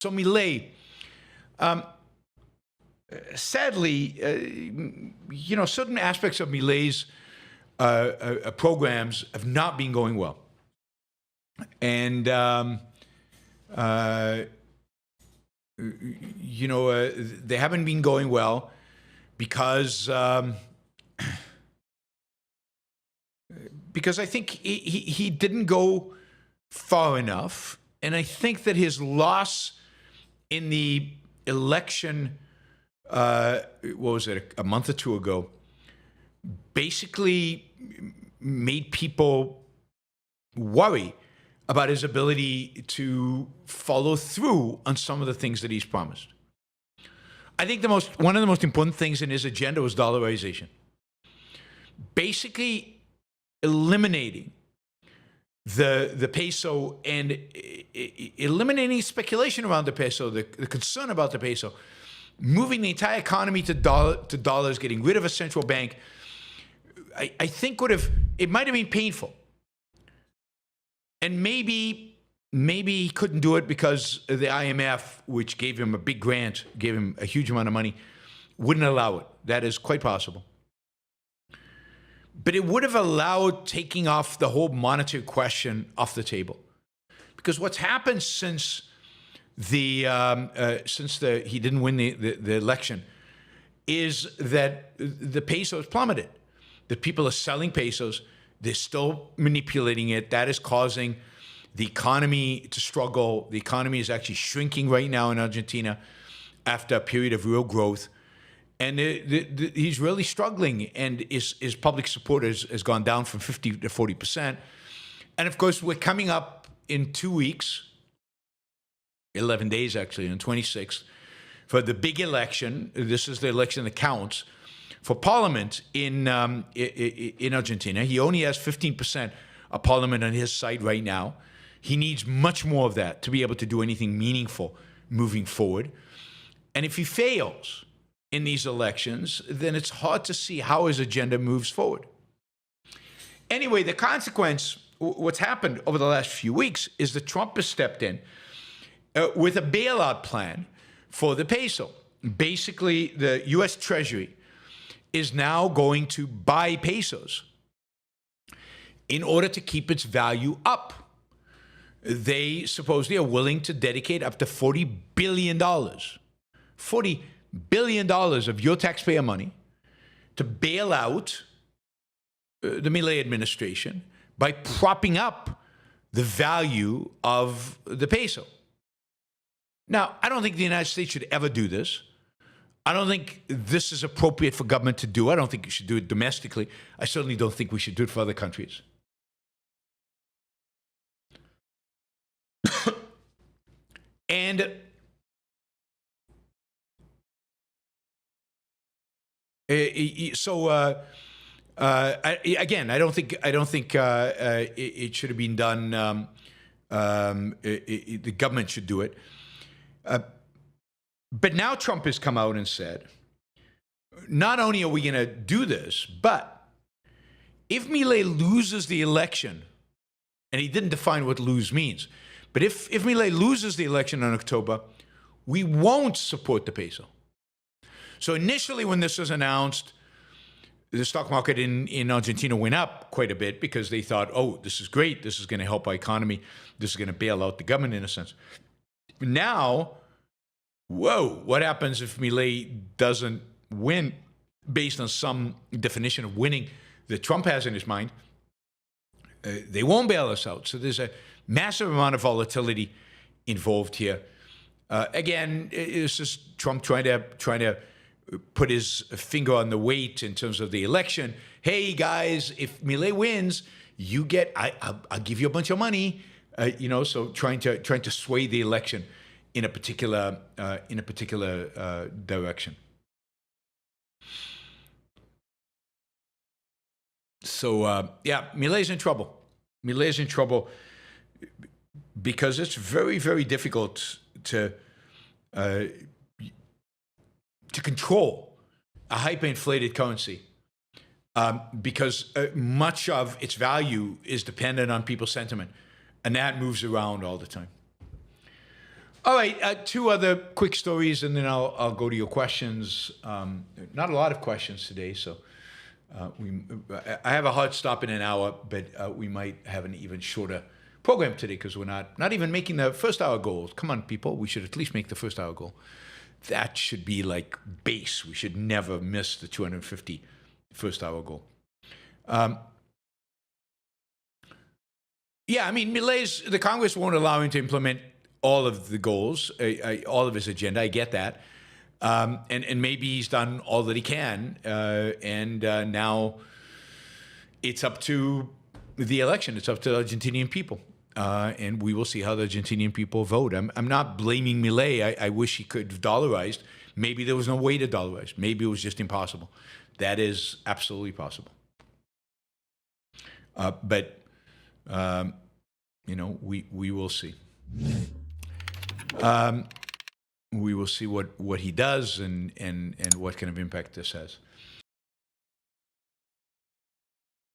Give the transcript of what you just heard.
So MIlei, sadly, certain aspects of MIlei's programs have not been going well. And, they haven't been going well because I think he didn't go far enough. And I think that his loss in the election, what was it, a month or two ago, basically made people worry about his ability to follow through on some of the things that he's promised. I think one of the most important things in his agenda was dollarization. Basically eliminating the peso and eliminating speculation around the peso, the concern about the peso, moving the entire economy to dollars, getting rid of a central bank. I think it might have been painful. And maybe he couldn't do it because the IMF, which gave him a big grant, gave him a huge amount of money, wouldn't allow it. That is quite possible. But it would have allowed taking off the whole monetary question off the table. Because what's happened since he didn't win the election is that the peso has plummeted. That people are selling pesos. They're still manipulating it. That is causing the economy to struggle. The economy is actually shrinking right now in Argentina after a period of real growth. And he's really struggling. And his public support has gone down from 50 to 40%. And of course, we're coming up in 2 weeks, 11 days actually, on 26th, for the big election. This is the election that counts for parliament in Argentina. He only has 15% of parliament on his side right now. He needs much more of that to be able to do anything meaningful moving forward. And if he fails in these elections, then it's hard to see how his agenda moves forward. Anyway, the consequence, what's happened over the last few weeks, is that Trump has stepped in with a bailout plan for the peso. Basically, the U.S. Treasury is now going to buy pesos in order to keep its value up. They supposedly are willing to dedicate up to $40 billion, $40 billion of your taxpayer money to bail out the MIlei administration by propping up the value of the peso. Now, I don't think the United States should ever do this. I don't think this is appropriate for government to do. I don't think you should do it domestically. I certainly don't think we should do it for other countries. And again, I don't think it should have been done. The government should do it. But now Trump has come out and said, not only are we going to do this, but if MIlei loses the election, and he didn't define what lose means, but if MIlei loses the election in October, we won't support the peso. So initially when this was announced, the stock market in Argentina went up quite a bit because they thought, oh, this is great. This is going to help our economy. This is going to bail out the government in a sense. Now, whoa, what happens if MIlei doesn't win based on some definition of winning that Trump has in his mind? They won't bail us out. So there's a massive amount of volatility involved here. Again, it's just Trump trying to put his finger on the weight in terms of the election. Hey guys, if MIlei wins, you get I'll give you a bunch of money. So trying to sway the election in a particular direction. So MIlei's in trouble. MIlei's in trouble because it's very, very difficult to control a hyperinflated currency because much of its value is dependent on people's sentiment, and that moves around all the time. All right, two other quick stories, and then I'll go to your questions. Not a lot of questions today, so I have a hard stop in an hour, but we might have an even shorter program today because we're not even making the first hour goal. Come on, people, we should at least make the first hour goal. That should be like base. We should never miss the 250 first hour goal. Yeah, I mean, the Congress won't allow him to implement all of the goals, all of his agenda. I get that. And maybe he's done all that he can. And now it's up to the election. It's up to the Argentinian people. And we will see how the Argentinian people vote. I'm not blaming MIlei. I wish he could have dollarized. Maybe there was no way to dollarize. Maybe it was just impossible. That is absolutely possible. But we will see. We will see what he does and what kind of impact this has.